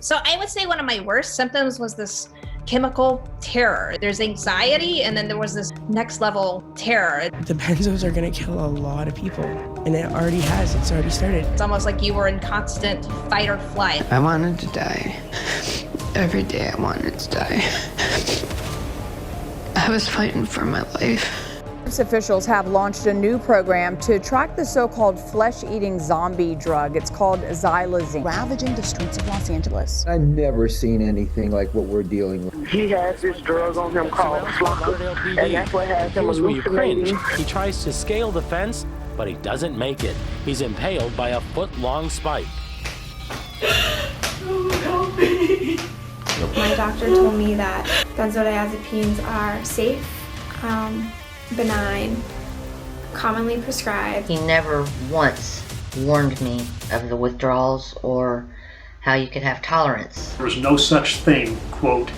So I would say one of my worst symptoms was this chemical terror. There's anxiety, and then there was this next level terror. The benzos are gonna kill a lot of people, and it already has. It's already started. It's almost like you were in constant fight or flight. I wanted to die. Every day I wanted to die. I was fighting for my life. Officials have launched a new program to track the so-called flesh-eating zombie drug. It's called xylazine, ravaging the streets of Los Angeles. I've never seen anything like what we're dealing with. He has this drug on him called Flocka, and that's what has him hallucinating. He tries to scale the fence, but he doesn't make it. He's impaled by a foot-long spike. Help me. My doctor told me that benzodiazepines are safe, benign, commonly prescribed. He never once warned me of the withdrawals or how you could have tolerance. There's no such thing, quote,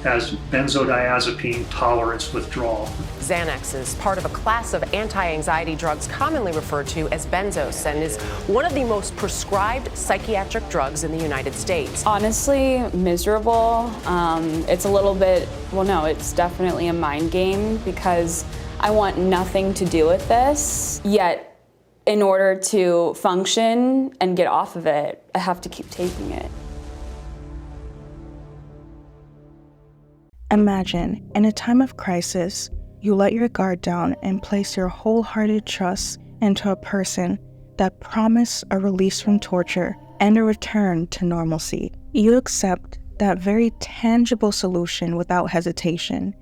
as benzodiazepine tolerance withdrawal. Xanax is part of a class of anti-anxiety drugs commonly referred to as benzos and is one of the most prescribed psychiatric drugs in the United States. Honestly, miserable. It's a little bit, well, no, it's definitely a mind game because I want nothing to do with this, yet in order to function and get off of it, I have to keep taking it. Imagine, in a time of crisis, you let your guard down and place your wholehearted trust into a person that promised a release from torture and a return to normalcy. You accept that very tangible solution without hesitation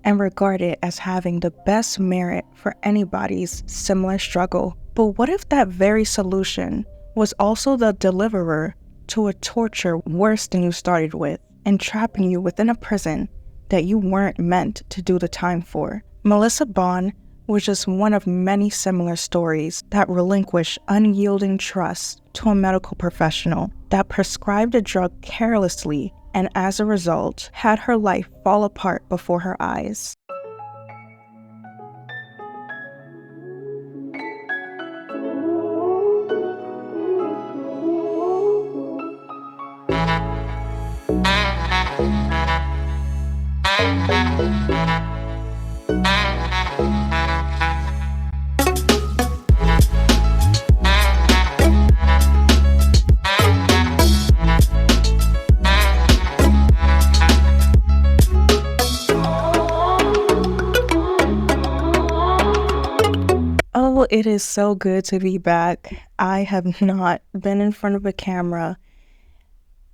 and regard it as having the best merit for anybody's similar struggle. But what if that very solution was also the deliverer to a torture worse than you started with, entrapping you within a prison that you weren't meant to do the time for? Melissa Bond was just one of many similar stories that relinquished unyielding trust to a medical professional that prescribed a drug carelessly and as a result had her life fall apart before her eyes. Oh, it is so good to be back. I have not been in front of a camera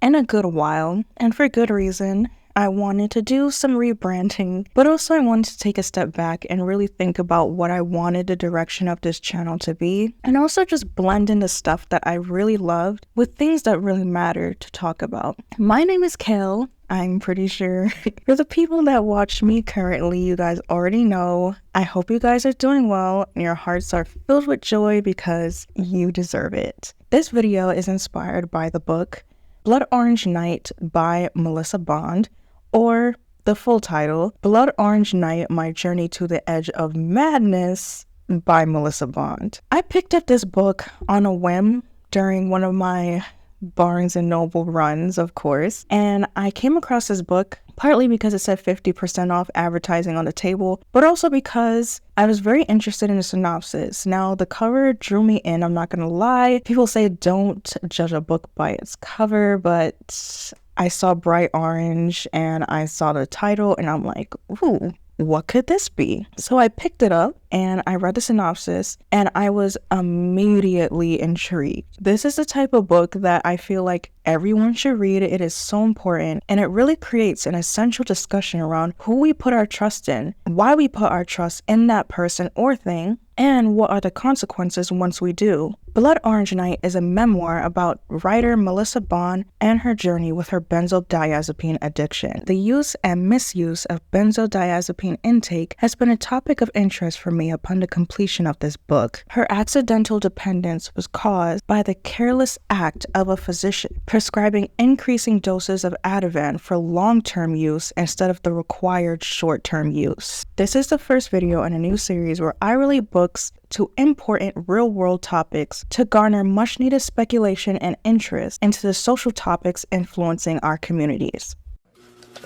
in a good while, and for good reason. I wanted to do some rebranding, but also I wanted to take a step back and really think about what I wanted the direction of this channel to be, and also just blend in the stuff that I really loved with things that really mattered to talk about. My name is Kale. I'm pretty sure for the people that watch me currently, you guys already know. I hope you guys are doing well and your hearts are filled with joy because you deserve it. This video is inspired by the book Blood Orange Night by Melissa Bond, or the full title, Blood Orange Night, My Journey to the Edge of Madness by Melissa Bond. I picked up this book on a whim during one of my Barnes & Noble runs, of course, and I came across this book partly because it said 50% off advertising on the table, but also because I was very interested in the synopsis. Now, the cover drew me in, I'm not gonna lie. People say don't judge a book by its cover, but I saw bright orange and I saw the title and I'm like, ooh, what could this be? So I picked it up and I read the synopsis and I was immediately intrigued. This is the type of book that I feel like everyone should read. It is so important and it really creates an essential discussion around who we put our trust in, why we put our trust in that person or thing, and what are the consequences once we do. Blood Orange Night is a memoir about writer Melissa Bond and her journey with her benzodiazepine addiction. The use and misuse of benzodiazepine intake has been a topic of interest for me upon the completion of this book. Her accidental dependence was caused by the careless act of a physician prescribing increasing doses of Ativan for long-term use instead of the required short-term use. This is the first video in a new series where I really book books to important real-world topics to garner much-needed speculation and interest into the social topics influencing our communities.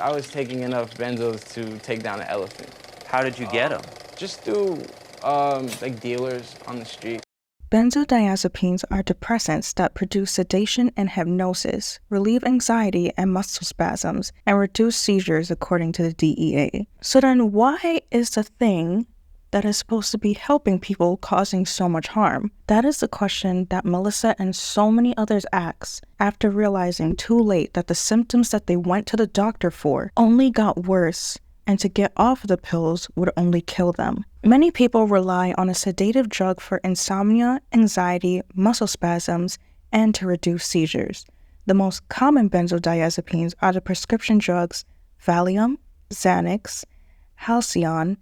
I was taking enough benzos to take down an elephant. How did you get them? Just through like dealers on the street. Benzodiazepines are depressants that produce sedation and hypnosis, relieve anxiety and muscle spasms, and reduce seizures according to the DEA. So then why is the thing that is supposed to be helping people causing so much harm? That is the question that Melissa and so many others ask after realizing too late that the symptoms that they went to the doctor for only got worse, and to get off the pills would only kill them. Many people rely on a sedative drug for insomnia, anxiety, muscle spasms, and to reduce seizures. The most common benzodiazepines are the prescription drugs Valium, Xanax, Halcyon,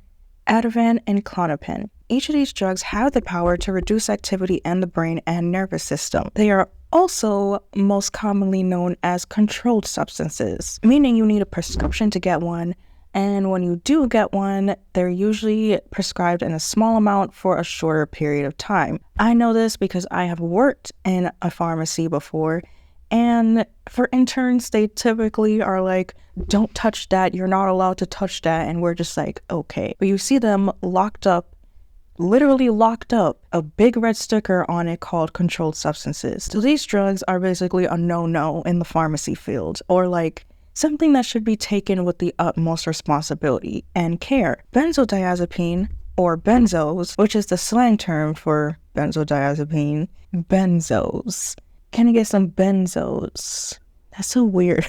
Ativan, and Klonopin. Each of these drugs have the power to reduce activity in the brain and nervous system. They are also most commonly known as controlled substances, meaning you need a prescription to get one, and when you do get one, they're usually prescribed in a small amount for a shorter period of time. I know this because I have worked in a pharmacy before, and for interns, they typically are like, don't touch that, you're not allowed to touch that, and we're just like, okay. But you see them locked up, literally locked up, a big red sticker on it called controlled substances. So these drugs are basically a no-no in the pharmacy field, or like something that should be taken with the utmost responsibility and care. Benzodiazepine, or benzos, which is the slang term for benzodiazepine, benzos. Can I get some benzos? That's so weird.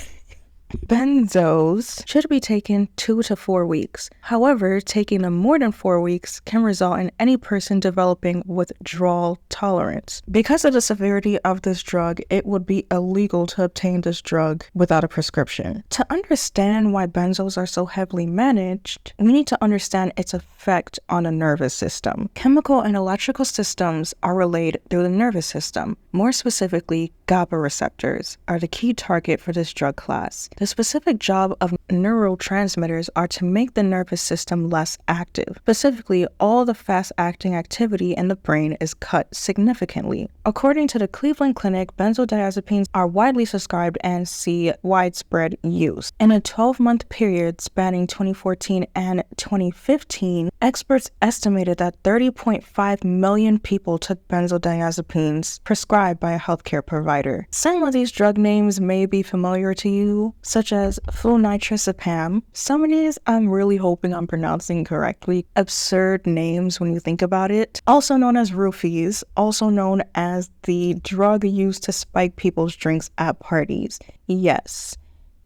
Benzos should be taken 2 to 4 weeks. However, taking them more than 4 weeks can result in any person developing withdrawal tolerance. Because of the severity of this drug, it would be illegal to obtain this drug without a prescription. To understand why benzos are so heavily managed, we need to understand its effect on the nervous system. Chemical and electrical systems are relayed through the nervous system. More specifically, GABA receptors are the key target for this drug class. The specific job of neurotransmitters are to make the nervous system less active. Specifically, all the fast-acting activity in the brain is cut significantly. According to the Cleveland Clinic, benzodiazepines are widely prescribed and see widespread use. In a 12-month period spanning 2014 and 2015, experts estimated that 30.5 million people took benzodiazepines prescribed by a healthcare provider. Some of these drug names may be familiar to you, such as flunitrazepam. Some of these I'm really hoping I'm pronouncing correctly. Absurd names when you think about it. Also known as roofies, also known as the drug used to spike people's drinks at parties. Yes,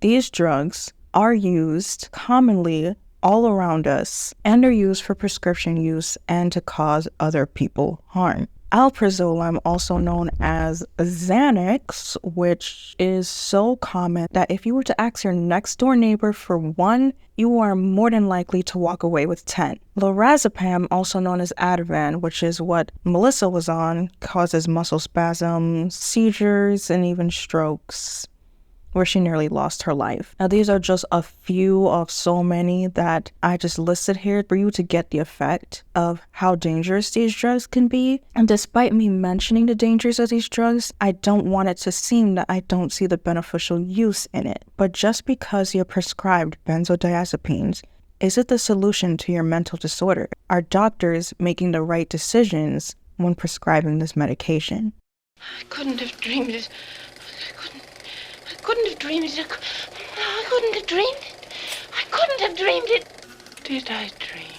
these drugs are used commonly all around us, and are used for prescription use and to cause other people harm. Alprazolam, also known as Xanax, which is so common that if you were to ask your next door neighbor for one, you are more than likely to walk away with 10. Lorazepam, also known as Ativan, which is what Melissa was on, causes muscle spasms, seizures, and even strokes, where she nearly lost her life. Now, these are just a few of so many that I just listed here for you to get the effect of how dangerous these drugs can be. And despite me mentioning the dangers of these drugs, I don't want it to seem that I don't see the beneficial use in it. But just because you're prescribed benzodiazepines, is it the solution to your mental disorder? Are doctors making the right decisions when prescribing this medication? I couldn't have dreamed it. I couldn't have dreamed it. I couldn't have dreamed it. I couldn't have dreamed it. Did I dream?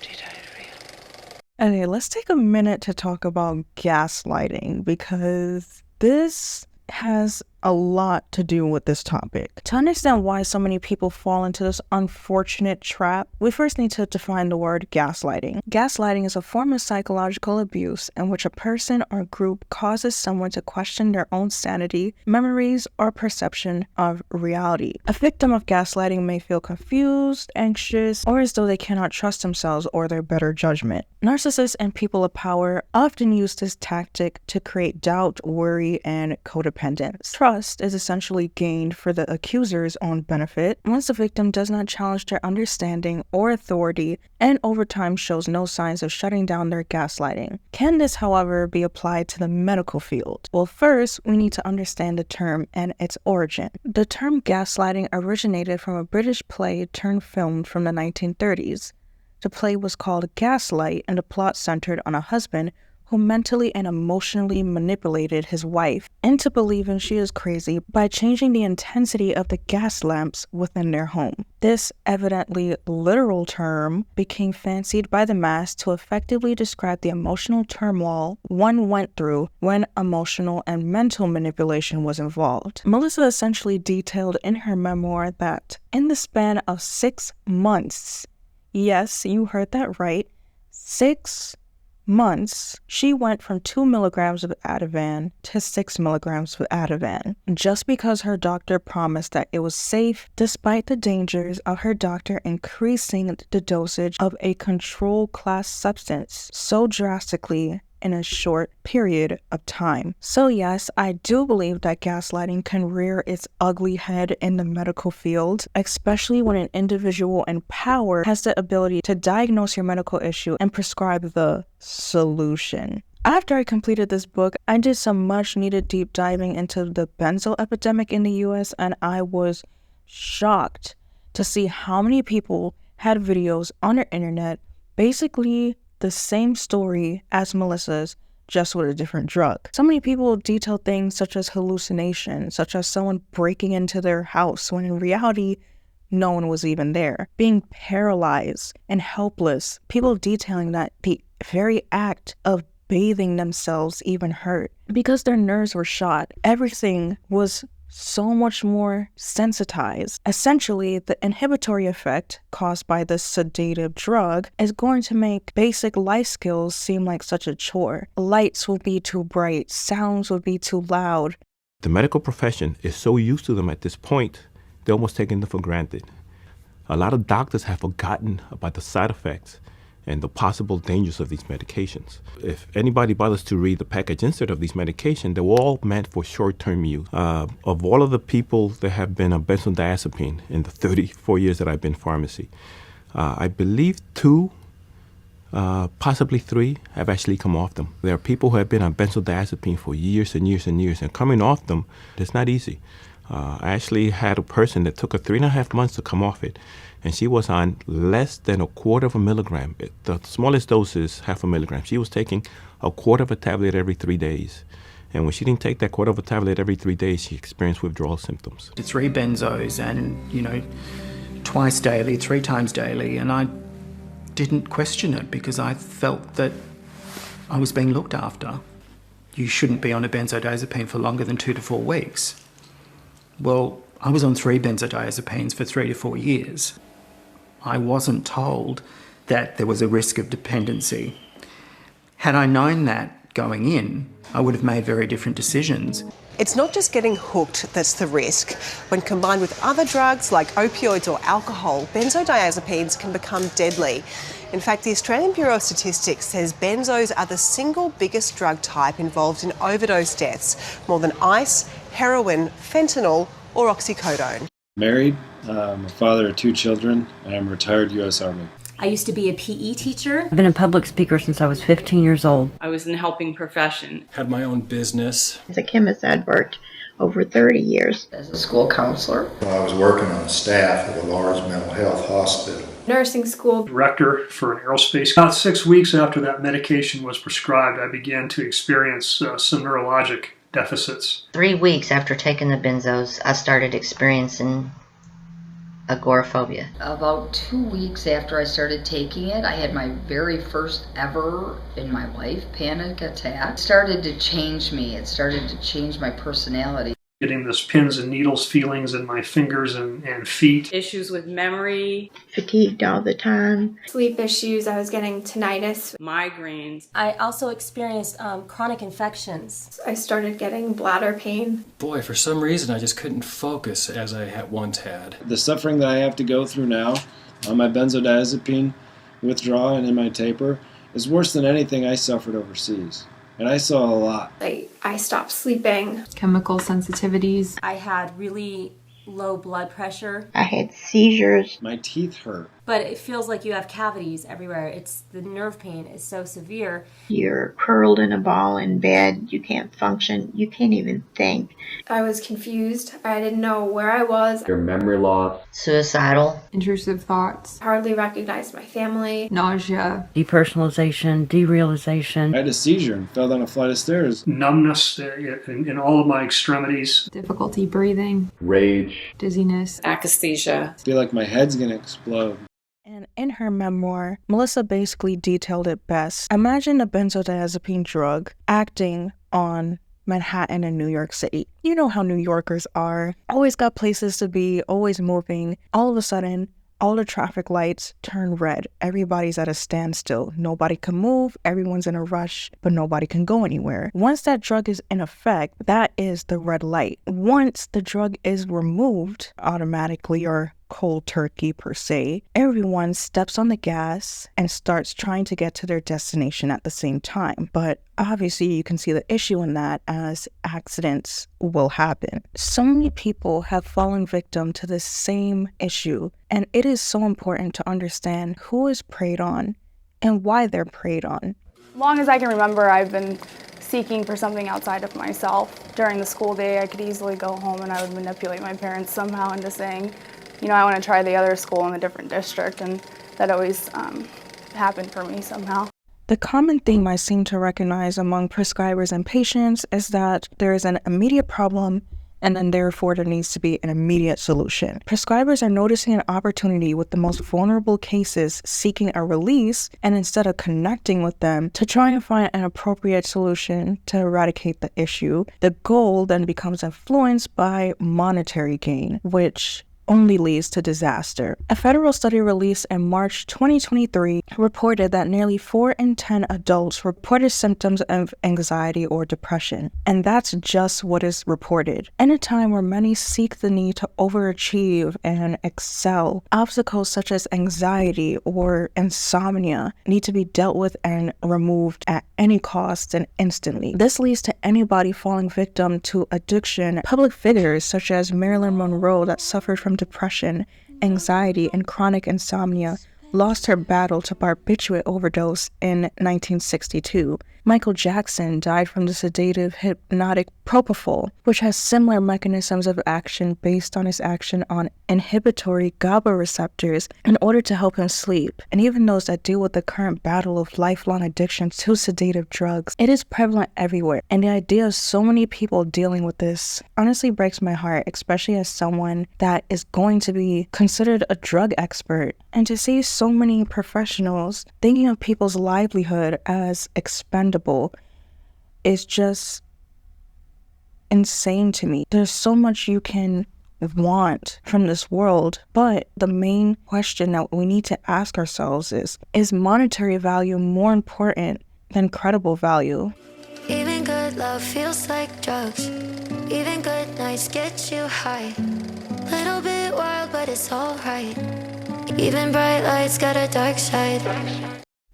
Did I really? Okay, let's take a minute to talk about gaslighting, because this has a lot to do with this topic. To understand why so many people fall into this unfortunate trap, we first need to define the word gaslighting. Gaslighting is a form of psychological abuse in which a person or group causes someone to question their own sanity, memories, or perception of reality. A victim of gaslighting may feel confused, anxious, or as though they cannot trust themselves or their better judgment. Narcissists and people of power often use this tactic to create doubt, worry, and codependence. independence. Trust is essentially gained for the accuser's own benefit once the victim does not challenge their understanding or authority and over time shows no signs of shutting down their gaslighting. Can this, however, be applied to the medical field? Well, first, we need to understand the term and its origin. The term gaslighting originated from a British play turned film from the 1930s. The play was called Gaslight, and the plot centered on a husband who mentally and emotionally manipulated his wife into believing she is crazy by changing the intensity of the gas lamps within their home. This evidently literal term became fancied by the mass to effectively describe the emotional turmoil one went through when emotional and mental manipulation was involved. Melissa essentially detailed in her memoir that in the span of 6 months, yes, you heard that right, 6 months, she went from 2 milligrams of Ativan to 6 milligrams of Ativan, just because her doctor promised that it was safe, despite the dangers of her doctor increasing the dosage of a control class substance so drastically in a short period of time. So yes, I do believe that gaslighting can rear its ugly head in the medical field, especially when an individual in power has the ability to diagnose your medical issue and prescribe the solution. After I completed this book, I did some much needed deep diving into the benzo epidemic in the US, and I was shocked to see how many people had videos on their internet basically the same story as Melissa's, just with a different drug. So many people detail things such as hallucinations, such as someone breaking into their house when in reality, no one was even there. Being paralyzed and helpless. People detailing that the very act of bathing themselves even hurt because their nerves were shot. Everything was so much more sensitized. Essentially, the inhibitory effect caused by this sedative drug is going to make basic life skills seem like such a chore. Lights will be too bright, sounds will be too loud. The medical profession is so used to them at this point, they're almost taking them for granted. A lot of doctors have forgotten about the side effects and the possible dangers of these medications. If anybody bothers to read the package insert of these medications, they were all meant for short-term use. Of all of the people that have been on benzodiazepine in the 34 years that I've been in pharmacy, I believe 2, possibly 3, have actually come off them. There are people who have been on benzodiazepine for years and years and years, and coming off them, it's not easy. I actually had a person that took her 3.5 months to come off it, and she was on less than 1/4 milligram. The smallest dose is 0.5 milligram. She was taking 1/4 tablet every 3 days. And when she didn't take that 1/4 tablet every 3 days, she experienced withdrawal symptoms. 3 benzos and, twice daily, 3 times daily, and I didn't question it because I felt that I was being looked after. You shouldn't be on a benzodiazepine for longer than 2 to 4 weeks. Well, I was on 3 benzodiazepines for 3 to 4 years. I wasn't told that there was a risk of dependency. Had I known that going in, I would have made very different decisions. It's not just getting hooked that's the risk. When combined with other drugs like opioids or alcohol, benzodiazepines can become deadly. In fact, the Australian Bureau of Statistics says benzos are the single biggest drug type involved in overdose deaths, more than ice, heroin, fentanyl, or oxycodone. Married, I'm a father of 2 children, and I'm a retired U.S. Army. I used to be a PE teacher. I've been a public speaker since I was 15 years old. I was in the helping profession. Had my own business. As a chemist, I'd worked over 30 years. As a school counselor. I was working on staff at a large mental health hospital. Nursing school. Director for an aerospace. About 6 weeks after that medication was prescribed, I began to experience some neurologic deficits. 3 weeks after taking the benzos, I started experiencing agoraphobia. About 2 weeks after I started taking it, I had my very first ever in my life panic attack. It started to change me. It started to change my personality. Getting this pins and needles feelings in my fingers and feet. Issues with memory. Fatigued all the time. Sleep issues. I was getting tinnitus. Migraines. I also experienced chronic infections. I started getting bladder pain. Boy, for some reason I just couldn't focus as I once had. The suffering that I have to go through now on my benzodiazepine withdrawal and in my taper is worse than anything I suffered overseas. and I saw a lot. I stopped sleeping. Chemical sensitivities. I had really low blood pressure. I had seizures. My teeth hurt. But it feels like you have cavities everywhere. The nerve pain is so severe. You're curled in a ball in bed. You can't function. You can't even think. I was confused. I didn't know where I was. Your memory loss. Suicidal. Intrusive thoughts. Hardly recognized my family. Nausea. Depersonalization, derealization. I had a seizure and fell down a flight of stairs. Numbness in all of my extremities. Difficulty breathing. Rage. Dizziness. Akathisia. I feel like my head's gonna explode. And in her memoir, Melissa basically detailed it best. Imagine a benzodiazepine drug acting on Manhattan and New York City. You know how New Yorkers are. Always got places to be, always moving. All of a sudden, all the traffic lights turn red. Everybody's at a standstill. Nobody can move. Everyone's in a rush, but nobody can go anywhere. Once that drug is in effect, that is the red light. Once the drug is removed, automatically or cold turkey per se, everyone steps on the gas and starts trying to get to their destination at the same time. But obviously you can see the issue in that, as accidents will happen. So many people have fallen victim to the same issue, and it is so important to understand who is preyed on and why they're preyed on. Long as I can remember, I've been seeking for something outside of myself. During the school day, I could easily go home and I would manipulate my parents somehow into saying, I want to try the other school in a different district, and that always happened for me somehow. The common theme I seem to recognize among prescribers and patients is that there is an immediate problem, and then therefore there needs to be an immediate solution. Prescribers are noticing an opportunity with the most vulnerable cases seeking a release, and instead of connecting with them to try and find an appropriate solution to eradicate the issue, the goal then becomes influenced by monetary gain, which only leads to disaster. A federal study released in March 2023 reported that nearly 4 in 10 adults reported symptoms of anxiety or depression. And that's just what is reported. In a time where many seek the need to overachieve and excel, obstacles such as anxiety or insomnia need to be dealt with and removed at any cost and instantly. This leads to anybody falling victim to addiction. Public figures such as Marilyn Monroe, that suffered from depression, anxiety, and chronic insomnia, lost her battle to barbiturate overdose in 1962. Michael Jackson died from the sedative hypnotic propofol, which has similar mechanisms of action based on its action on inhibitory GABA receptors in order to help him sleep. And even those that deal with the current battle of lifelong addiction to sedative drugs, it is prevalent everywhere. And the idea of so many people dealing with this honestly breaks my heart, especially as someone that is going to be considered a drug expert. And to see so many professionals thinking of people's livelihood as expendable is just insane to me. There's so much you can want from this world, but the main question that we need to ask ourselves is monetary value more important than credible value? Even good love feels like drugs. Even good nights get you high. Little bit wild, but it's alright. Even bright lights got a dark side.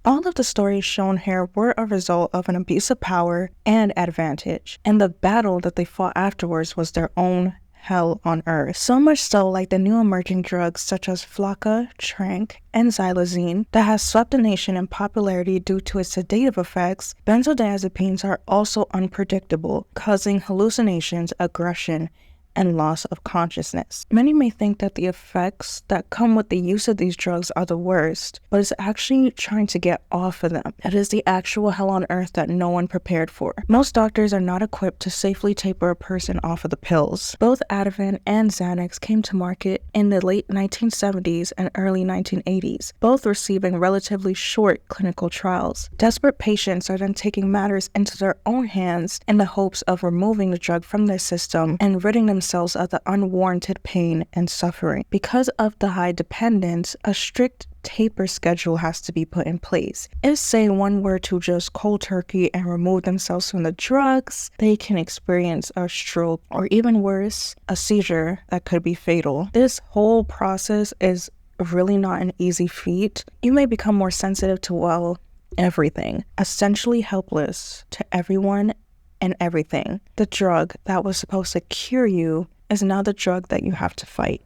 All of the stories shown here were a result of an abuse of power and advantage, and the battle that they fought afterwards was their own hell on earth. So much so, like the new emerging drugs such as Flocka, Trank, and Xylazine that has swept the nation in popularity due to its sedative effects, benzodiazepines are also unpredictable, causing hallucinations, aggression, and loss of consciousness. Many may think that the effects that come with the use of these drugs are the worst, but it's actually trying to get off of them. It is the actual hell on earth that no one prepared for. Most doctors are not equipped to safely taper a person off of the pills. Both Ativan and Xanax came to market in the late 1970s and early 1980s, both receiving relatively short clinical trials. Desperate patients are then taking matters into their own hands in the hopes of removing the drug from their system and ridding themselves of the unwarranted pain and suffering. Because of the high dependence, a strict taper schedule has to be put in place. If, say, one were to just cold turkey and remove themselves from the drugs, they can experience a stroke or even worse, a seizure that could be fatal. This whole process is really not an easy feat. You may become more sensitive to, everything, essentially helpless to everyone and everything. The drug that was supposed to cure you is now the drug that you have to fight.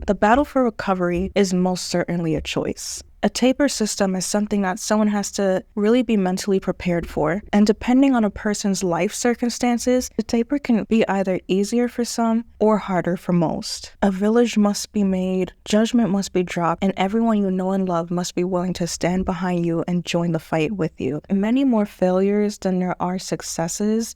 The battle for recovery is most certainly a choice. A taper system is something that someone has to really be mentally prepared for, and depending on a person's life circumstances, the taper can be either easier for some or harder for most. A village must be made, judgment must be dropped, and everyone you know and love must be willing to stand behind you and join the fight with you. Many more failures than there are successes.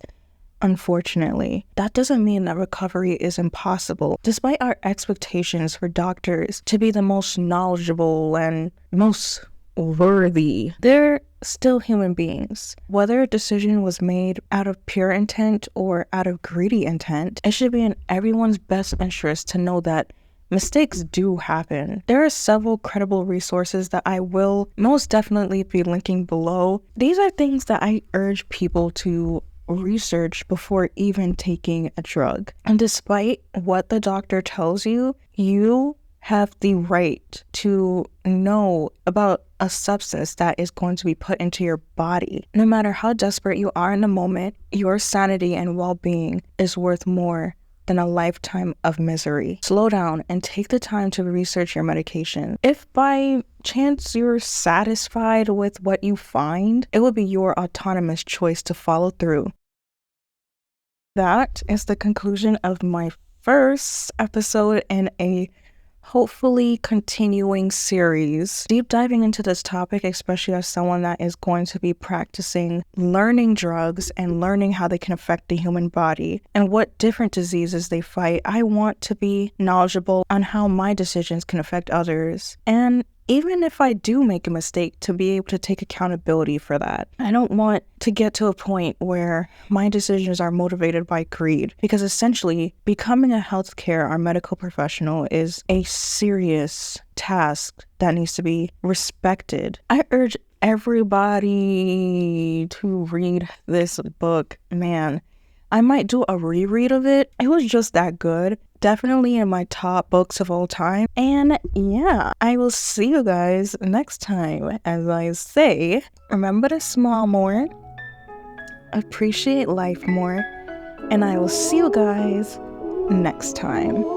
Unfortunately, that doesn't mean that recovery is impossible. Despite our expectations for doctors to be the most knowledgeable and most worthy, they're still human beings. Whether a decision was made out of pure intent or out of greedy intent, it should be in everyone's best interest to know that mistakes do happen. There are several credible resources that I will most definitely be linking below. These are things that I urge people to research before even taking a drug. And despite what the doctor tells you, you have the right to know about a substance that is going to be put into your body. No matter how desperate you are in the moment, your sanity and well-being is worth more than a lifetime of misery. Slow down and take the time to research your medication. If by chance you're satisfied with what you find, it will be your autonomous choice to follow through. That is the conclusion of my first episode in a hopefully continuing series. Deep diving into this topic, especially as someone that is going to be practicing learning drugs and learning how they can affect the human body and what different diseases they fight, I want to be knowledgeable on how my decisions can affect others. And even if I do make a mistake, to be able to take accountability for that. I don't want to get to a point where my decisions are motivated by greed, because essentially becoming a healthcare or medical professional is a serious task that needs to be respected. I urge everybody to read this book. Man, I might do a reread of it. It was just that good. Definitely in my top books of all time. And yeah, I will see you guys next time. As I say, remember to smile more, appreciate life more, and I will see you guys next time.